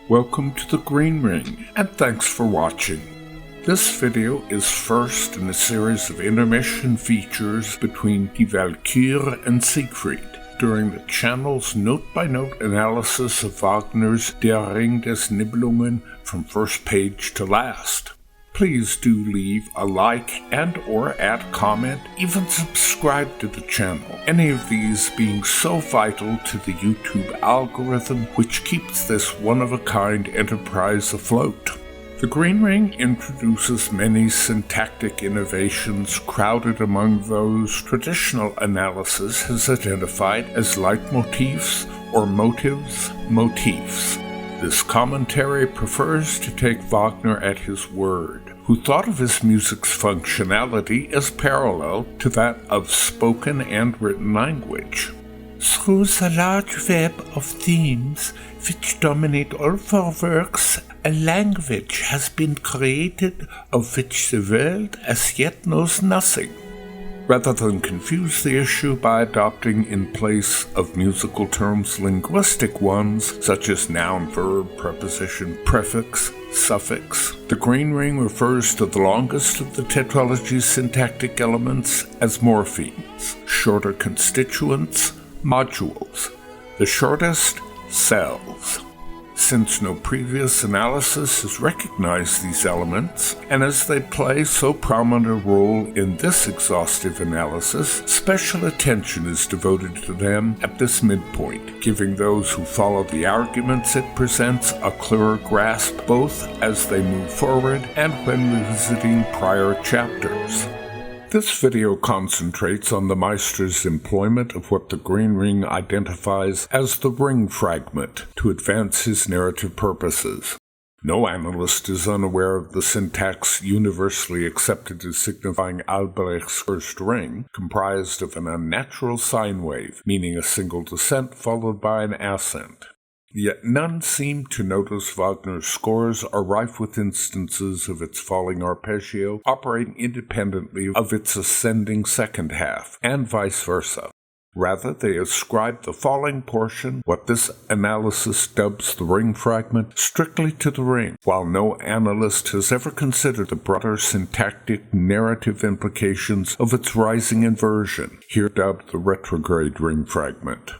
Welcome to the Green Ring, and thanks for watching. This video is first in a series of intermission features between Die Walküre and Siegfried, during the channel's note-by-note analysis of Wagner's Der Ring des Nibelungen from first page to last. Please do leave a like and or add comment, even subscribe to the channel, any of these being so vital to the YouTube algorithm which keeps this one-of-a-kind enterprise afloat. The Green Ring introduces many syntactic innovations crowded among those traditional analysis has identified as leitmotifs or motifs. This commentary prefers to take Wagner at his word, who thought of his music's functionality as parallel to that of spoken and written language. Through the large web of themes which dominate all four works, a language has been created of which the world as yet knows nothing. Rather than confuse the issue by adopting in place of musical terms linguistic ones, such as noun, verb, preposition, prefix, suffix, the Green Ring refers to the longest of the tetralogy's syntactic elements as morphemes, shorter constituents, modules, the shortest, cells. Since no previous analysis has recognized these elements, and as they play so prominent a role in this exhaustive analysis, special attention is devoted to them at this midpoint, giving those who follow the arguments it presents a clearer grasp both as they move forward and when revisiting prior chapters. This video concentrates on the Meister's employment of what the Green Ring identifies as the Ring Fragment to advance his narrative purposes. No analyst is unaware of the syntax universally accepted as signifying Albrecht's first ring, comprised of an unnatural sine wave, meaning a single descent followed by an ascent. Yet none seem to notice Wagner's scores are rife with instances of its falling arpeggio operating independently of its ascending second half, and vice versa. Rather, they ascribe the falling portion, what this analysis dubs the ring fragment, strictly to the ring, while no analyst has ever considered the broader syntactic narrative implications of its rising inversion, here dubbed the retrograde ring fragment.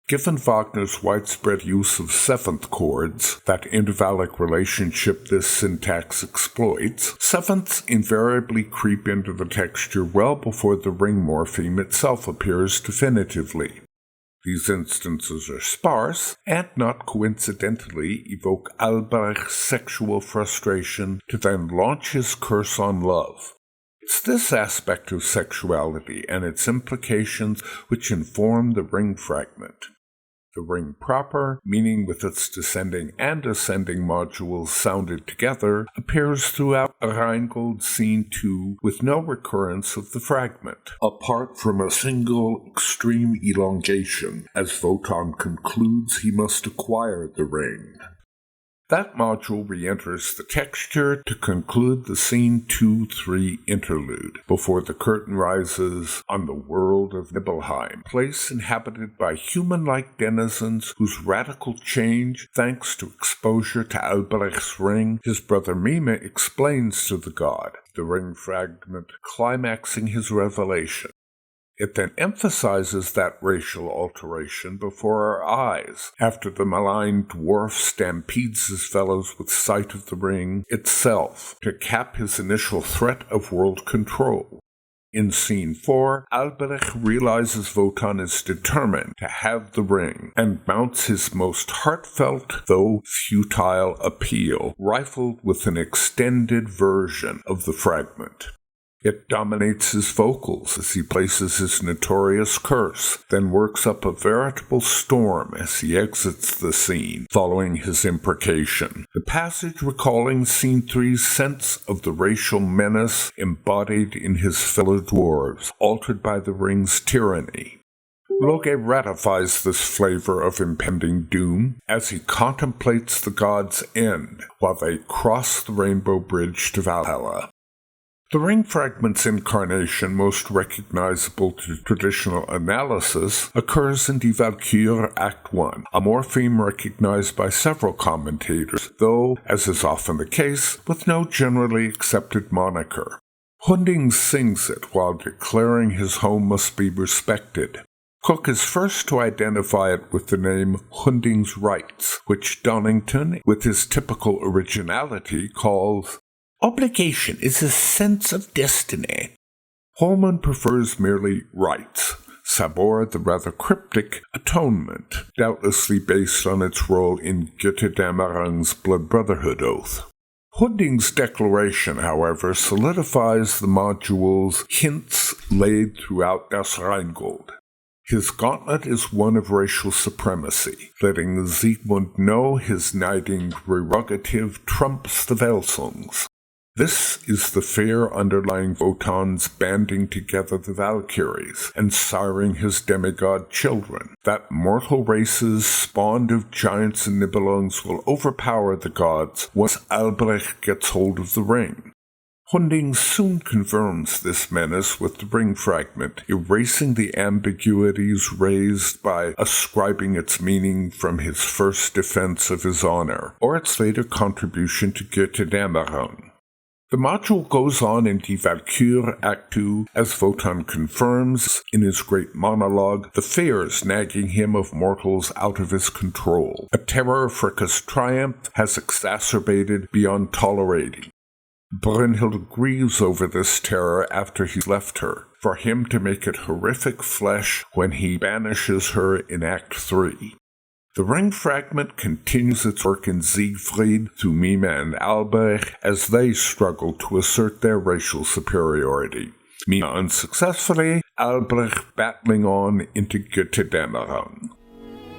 Given Wagner's widespread use of seventh chords, that intervallic relationship this syntax exploits, sevenths invariably creep into the texture well before the ring morpheme itself appears definitively. These instances are sparse, and not coincidentally evoke Albrecht's sexual frustration to then launch his curse on love. It's this aspect of sexuality and its implications which inform the ring fragment. The ring proper, meaning with its descending and ascending modules sounded together, appears throughout Rheingold Scene 2 with no recurrence of the fragment, apart from a single extreme elongation, as Wotan concludes he must acquire the ring. That module re-enters the texture to conclude the Scene 2-3 interlude, before the curtain rises on the world of Nibelheim, place inhabited by human-like denizens whose radical change, thanks to exposure to Albrecht's ring, his brother Mime explains to the god, the ring fragment climaxing his revelation. It then emphasizes that racial alteration before our eyes, after the malign dwarf stampedes his fellows with sight of the ring itself, to cap his initial threat of world control. In Scene 4, Albrecht realizes Wotan is determined to have the ring, and mounts his most heartfelt, though futile, appeal, rifled with an extended version of the fragment. It dominates his vocals as he places his notorious curse, then works up a veritable storm as he exits the scene, following his imprecation. The passage recalling Scene 3's sense of the racial menace embodied in his fellow dwarves, altered by the ring's tyranny. Loge ratifies this flavor of impending doom as he contemplates the god's end while they cross the rainbow bridge to Valhalla. The Ring Fragment's incarnation, most recognizable to traditional analysis, occurs in Die Walküre Act 1, a morpheme recognized by several commentators, though, as is often the case, with no generally accepted moniker. Hunding sings it while declaring his home must be respected. Cook is first to identify it with the name Hunding's Rights, which Donington, with his typical originality, calls obligation is a sense of destiny. Holman prefers merely rights. Sabor the rather cryptic atonement, doubtlessly based on its role in Götterdämmerung's blood brotherhood oath. Hunding's declaration, however, solidifies the module's hints laid throughout Das Rheingold. His gauntlet is one of racial supremacy, letting Siegmund know his knighting prerogative trumps the Welsung's. This is the fear underlying Wotan's banding together the Valkyries and siring his demigod children, that mortal races spawned of giants and Nibelungs will overpower the gods once Albrecht gets hold of the ring. Hunding soon confirms this menace with the Ring Fragment, erasing the ambiguities raised by ascribing its meaning from his first defense of his honor, or its later contribution to Götterdämmerung. The module goes on in Die Walküre Act 2 as Wotan confirms, in his great monologue, the fears nagging him of mortals out of his control, a terror Fricka's triumph has exacerbated beyond tolerating. Brynhild grieves over this terror after he's left her, for him to make it horrific flesh when he banishes her in Act 3. The Ring Fragment continues its work in Siegfried through Mime and Albrecht as they struggle to assert their racial superiority. Mime unsuccessfully, Albrecht battling on into Götterdämmerung.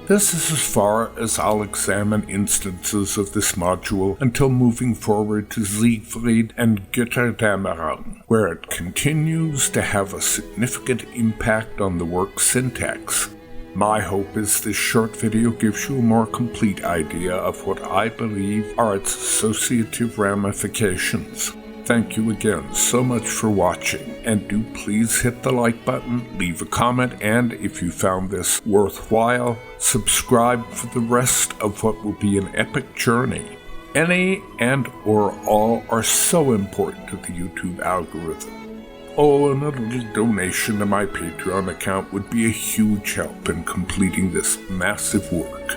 This is as far as I'll examine instances of this module until moving forward to Siegfried and Götterdämmerung, where it continues to have a significant impact on the work's syntax. My hope is this short video gives you a more complete idea of what I believe are its associative ramifications. Thank you again so much for watching, and do please hit the like button, leave a comment, and if you found this worthwhile, subscribe for the rest of what will be an epic journey. Any and or all are so important to the YouTube algorithm. Oh, and a little donation to my Patreon account would be a huge help in completing this massive work.